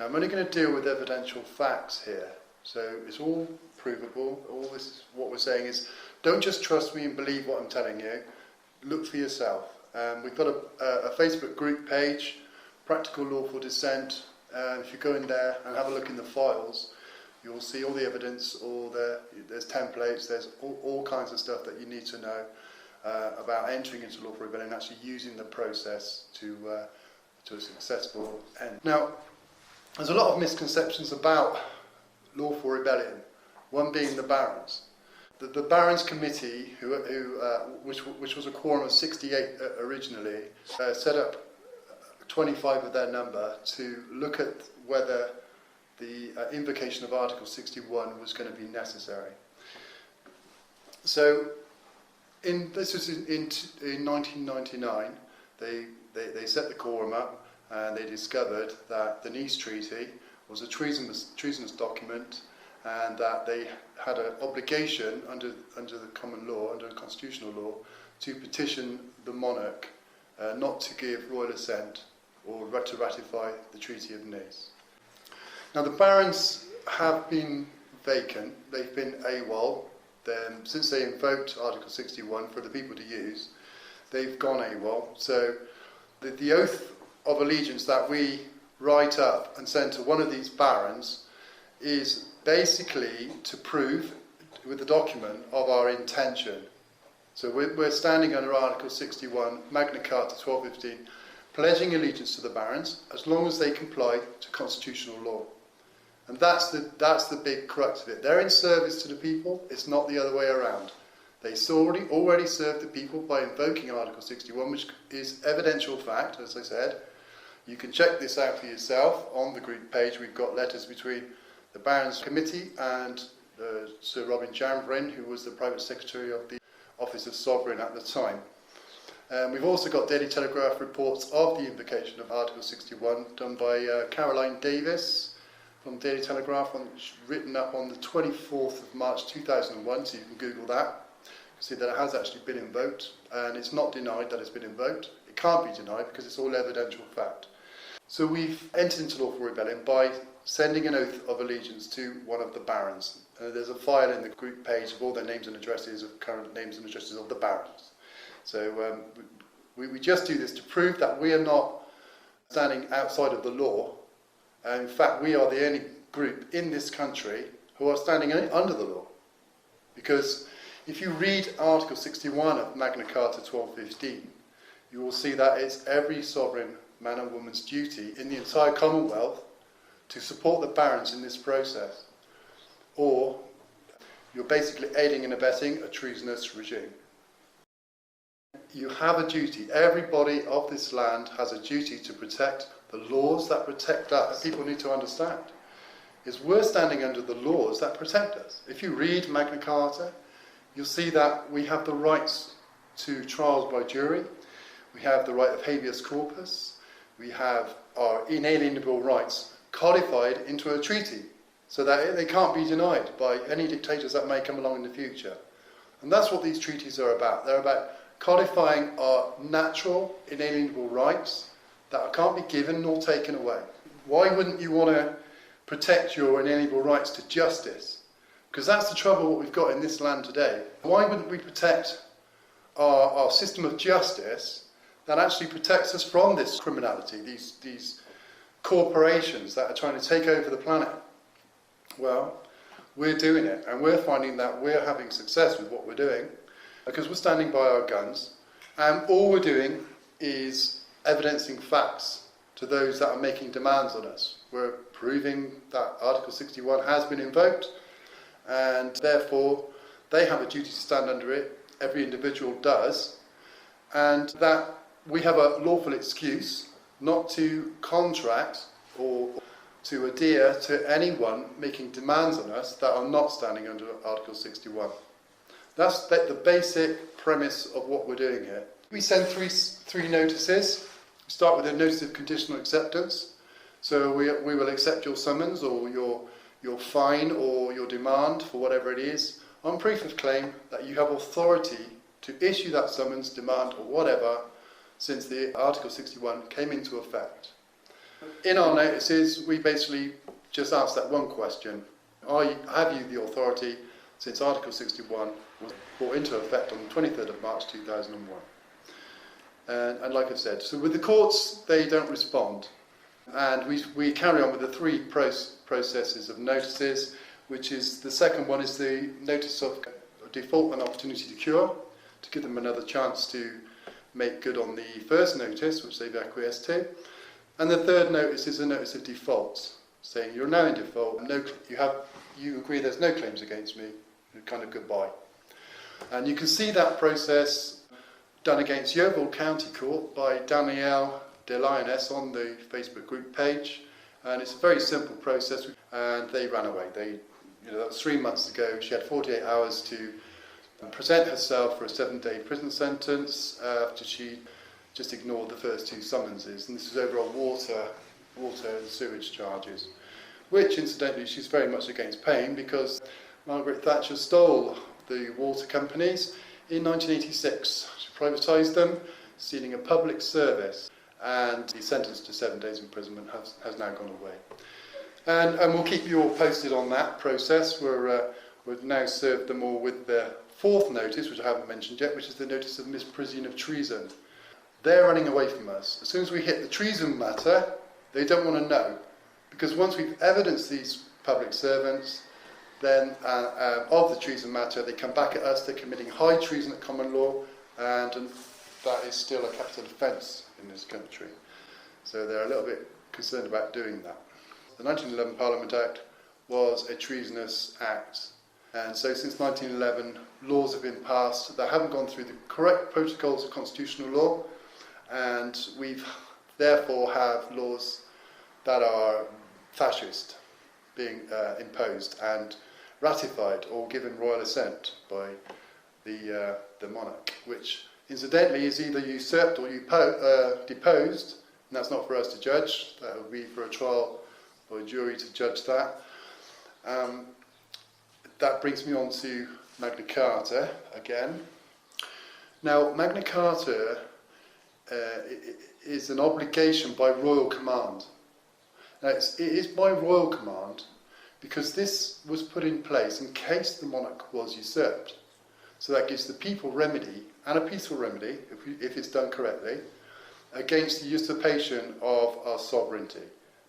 I'm only going to deal with evidential facts here. So it's all provable. All this is what we're saying is, don't just trust me and believe what I'm telling you. Look for yourself. We've got a Facebook group page, Practical Lawful Dissent. If you go in there and have a look in the files, you'll see all the evidence, there's templates, there's all kinds of stuff that you need to know about entering into lawful rebellion and actually using the process to a successful end. Now, there's a lot of misconceptions about lawful rebellion, one being the barons. The Barons Committee, which was a quorum of 68 originally, set up 25 of their number to look at whether the invocation of Article 61 was going to be necessary. So, this was in 1999. They set the quorum up and they discovered that the Nice Treaty was a treasonous document, and that they had an obligation under the common law, under the constitutional law, to petition the monarch not to give royal assent or to ratify the Treaty of Nice. Now the barons have been vacant, they've been AWOL, since they invoked Article 61 for the people to use, they've gone AWOL. So the oath of allegiance that we write up and send to one of these barons is basically to prove with the document of our intention. So we're standing under Article 61, Magna Carta 1215, pledging allegiance to the barons as long as they comply to constitutional law. And that's the big crux of it. They're in service to the people, it's not the other way around. They already served the people by invoking Article 61, which is evidential fact, as I said. You can check this out for yourself. On the group page we've got letters between the Barons Committee and Sir Robin Janvrin, who was the Private Secretary of the Office of Sovereign at the time. We've also got Daily Telegraph reports of the invocation of Article 61 done by Caroline Davis from Daily Telegraph, written up on the 24th of March 2001, so you can Google that. You can see that it has actually been invoked, and it's not denied that it's been invoked. It can't be denied because it's all evidential fact. So we've entered into lawful rebellion by sending an oath of allegiance to one of the barons. There's a file in the group page of all their names and addresses, of current names and addresses of the barons. So we just do this to prove that we are not standing outside of the law. In fact, we are the only group in this country who are standing under the law. Because if you read Article 61 of Magna Carta 1215, you will see that it's every sovereign man and woman's duty in the entire Commonwealth to support the barons in this process, or you're basically aiding and abetting a treasonous regime. You have a duty, everybody of this land has a duty to protect the laws that protect us. People need to understand is we're standing under the laws that protect us. If you read Magna Carta, you'll see that we have the rights to trials by jury, we have the right of habeas corpus, we have our inalienable rights codified into a treaty so that they can't be denied by any dictators that may come along in the future. And that's what these treaties are about. They're about codifying our natural inalienable rights that can't be given nor taken away. Why wouldn't you want to protect your inalienable rights to justice? Because that's the trouble what we've got in this land today. Why wouldn't we protect our system of justice that actually protects us from this criminality, these corporations that are trying to take over the planet? Well, we're doing it, and we're finding that we're having success with what we're doing because we're standing by our guns, and all we're doing is evidencing facts to those that are making demands on us. We're proving that Article 61 has been invoked, and therefore they have a duty to stand under it, every individual does, and that we have a lawful excuse not to contract or to adhere to anyone making demands on us that are not standing under Article 61. That's the basic premise of what we're doing here. We send three notices. We start with a notice of conditional acceptance. So we will accept your summons or your fine or your demand for whatever it is on proof of claim that you have authority to issue that summons, demand or whatever since the Article 61 came into effect. In our notices, we basically just ask that one question. Have you the authority since Article 61 was brought into effect on the 23rd of March 2001? And like I said, so with the courts, they don't respond. And we carry on with the three processes of notices, which is the second one is the notice of default and opportunity to cure, to give them another chance to make good on the first notice, which they've acquiesced to. And the third notice is a notice of default, saying you're now in default, you agree there's no claims against me, kind of goodbye. And you can see that process done against Yeovil County Court by Danielle De Lioness on the Facebook group page, and it's a very simple process. And they ran away. That was 3 months ago. She had 48 hours to present herself for a 7-day prison sentence after she just ignored the first 2 summonses, and this is over on water and sewage charges, which incidentally she's very much against paying because Margaret Thatcher stole the water companies in 1986. She privatised them, stealing a public service, and the sentence to 7 days imprisonment has now gone away. And we'll keep you all posted on that process. We've now served them all with the 4th notice, which I haven't mentioned yet, which is the notice of misprision of treason. They're running away from us. As soon as we hit the treason matter, they don't want to know. Because once we've evidenced these public servants, then of the treason matter, they come back at us, they're committing high treason at common law, and that is still a capital offence in this country. So they're a little bit concerned about doing that. The 1911 Parliament Act was a treasonous act. And so since 1911, laws have been passed that haven't gone through the correct protocols of constitutional law, and we've therefore have laws that are fascist being imposed and ratified or given royal assent by the monarch, which incidentally is either usurped or deposed, and that's not for us to judge. That would be for a trial or a jury to judge that. That brings me on to Magna Carta again. Now, Magna Carta is an obligation by royal command. Now, it is by royal command because this was put in place in case the monarch was usurped. So that gives the people remedy, and a peaceful remedy, if it's done correctly, against the usurpation of our sovereignty,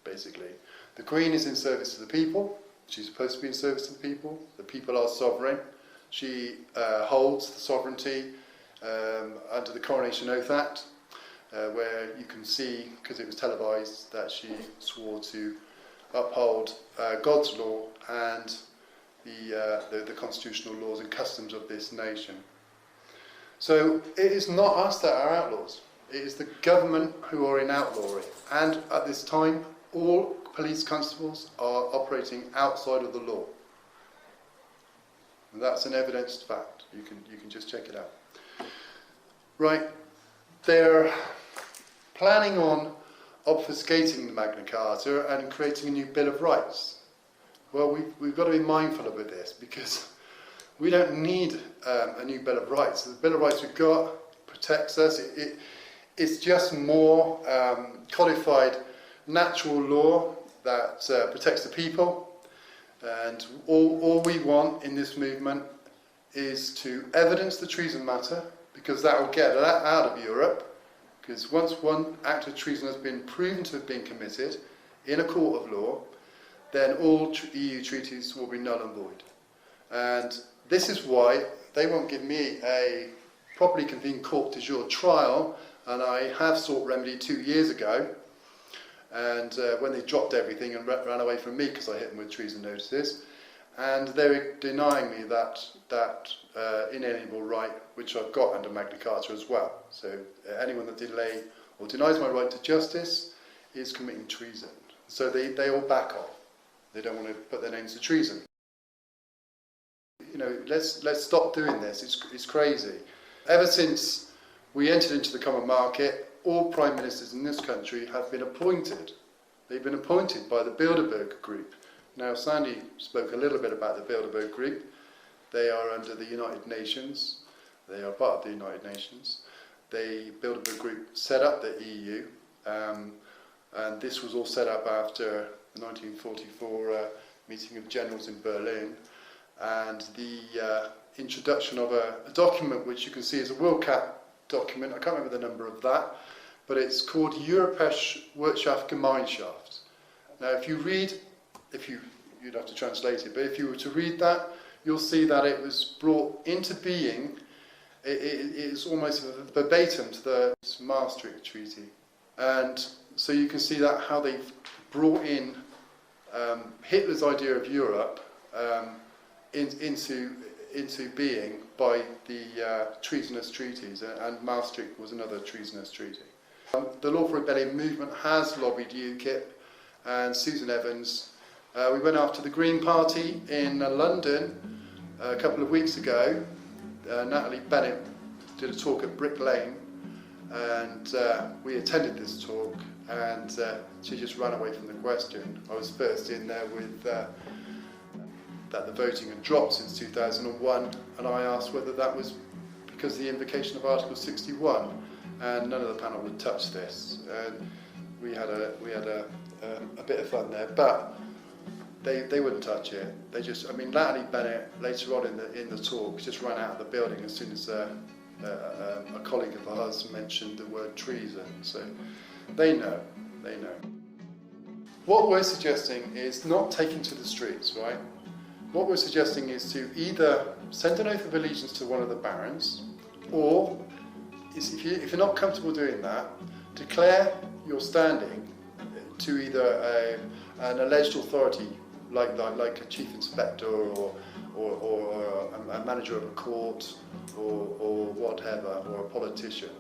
basically. The Queen is in service to the people. She's supposed to be in service to the people. The people are sovereign. She holds the sovereignty under the Coronation Oath Act, where you can see, because it was televised, that she swore to uphold God's law and the constitutional laws and customs of this nation. So it is not us that are outlaws. It is the government who are in outlawry. And at this time, all police constables are operating outside of the law. And that's an evidenced fact. You can just check it out. Right, they're planning on obfuscating the Magna Carta and creating a new Bill of Rights. Well, we've got to be mindful of this because we don't need a new Bill of Rights. The Bill of Rights we've got protects us. It's just more codified natural law that protects the people. And all we want in this movement is to evidence the treason matter, because that will get that out of Europe. Because once one act of treason has been proven to have been committed in a court of law, then all EU treaties will be null and void. And this is why they won't give me a properly convened court de jure trial, and I have sought remedy 2 years ago. And when they dropped everything and ran away from me because I hit them with treason notices, and they're denying me that inalienable right which I've got under Magna Carta as well. So anyone that delay or denies my right to justice is committing treason. So they all back off. They don't want to put their names to treason. You know, let's stop doing this. It's crazy. Ever since we entered into the common market, all prime ministers in this country have been appointed. They've been appointed by the Bilderberg Group. Now, Sandy spoke a little bit about the Bilderberg Group. They are under the United Nations. They are part of the United Nations. The Bilderberg Group set up the EU. And this was all set up after the 1944 meeting of generals in Berlin, and the introduction of a document which you can see is a WorldCat document. I can't remember the number of that, but it's called Europäische Wirtschaftsgemeinschaft. Now, if you read, you'd have to translate it, but if you were to read that, you'll see that it was brought into being. It's almost verbatim to the Maastricht Treaty, and so you can see that how they've brought in Hitler's idea of Europe into being by the treasonous treaties, and Maastricht was another treasonous treaty. The Lawful Rebellion movement has lobbied UKIP and Susan Evans. We went after the Green Party in London a couple of weeks ago. Natalie Bennett did a talk at Brick Lane, and we attended this talk, and she just ran away from the question. I was first in there with that the voting had dropped since 2001, and I asked whether that was because of the invocation of Article 61, and none of the panel would touch this. And we had a bit of fun there, but they wouldn't touch it. They just, I mean, Natalie Bennett later on in the talk just ran out of the building as soon as a colleague of ours mentioned the word treason. So they know. What we're suggesting is not taking to the streets, right? What we're suggesting is to either send an oath of allegiance to one of the barons, or if you're not comfortable doing that, declare your standing to either an alleged authority like a chief inspector or a manager of a court or whatever, or a politician.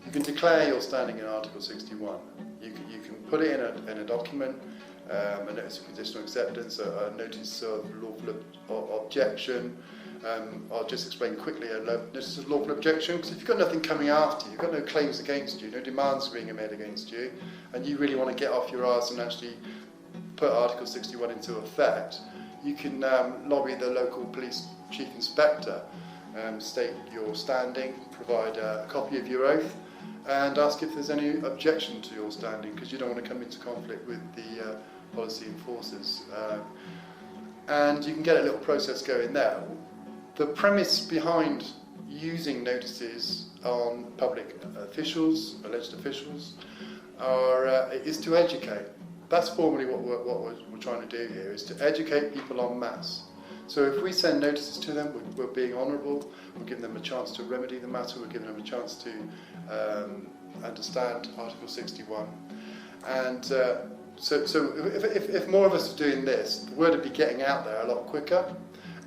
You can declare your standing in Article 61. You can put it in a document, a notice of conditional acceptance, a notice of lawful objection. I'll just explain quickly a notice of lawful objection, because if you've got nothing coming after you, you've got no claims against you, no demands being made against you, and you really want to get off your arse and actually put Article 61 into effect, you can lobby the local police chief inspector, state your standing, provide a copy of your oath, and ask if there's any objection to your standing, because you don't want to come into conflict with the policy enforcers. And you can get a little process going there. The premise behind using notices on public officials, alleged officials, is to educate. That's formally what we're trying to do here, is to educate people en masse. So if we send notices to them, we're being honourable, we're giving them a chance to remedy the matter, we're giving them a chance to understand Article 61. And so if more of us are doing this, the word would be getting out there a lot quicker.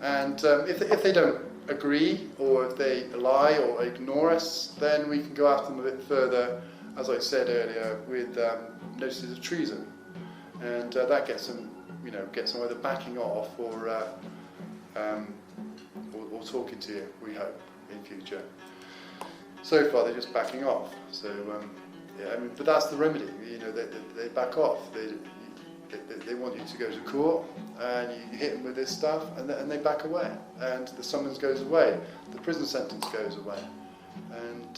And if they don't agree, or if they lie or ignore us, then we can go after them a bit further, as I said earlier, with notices of treason. And that gets them, gets them either backing off or talking to you, we hope, in future. So far, they're just backing off. So, yeah, but that's the remedy. They back off. They want you to go to court, and you hit them with this stuff, and they back away, and the summons goes away, the prison sentence goes away, and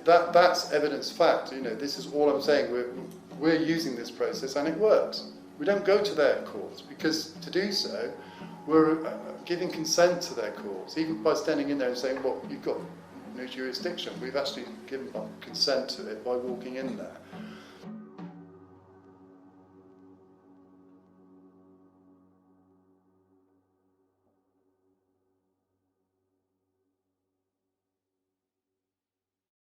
that's evidence fact. This is all I'm saying. We're using this process, and it works. We don't go to their courts, because to do so, we're giving consent to their courts, even by standing in there and saying, well, you've got no jurisdiction. We've actually given consent to it by walking in there.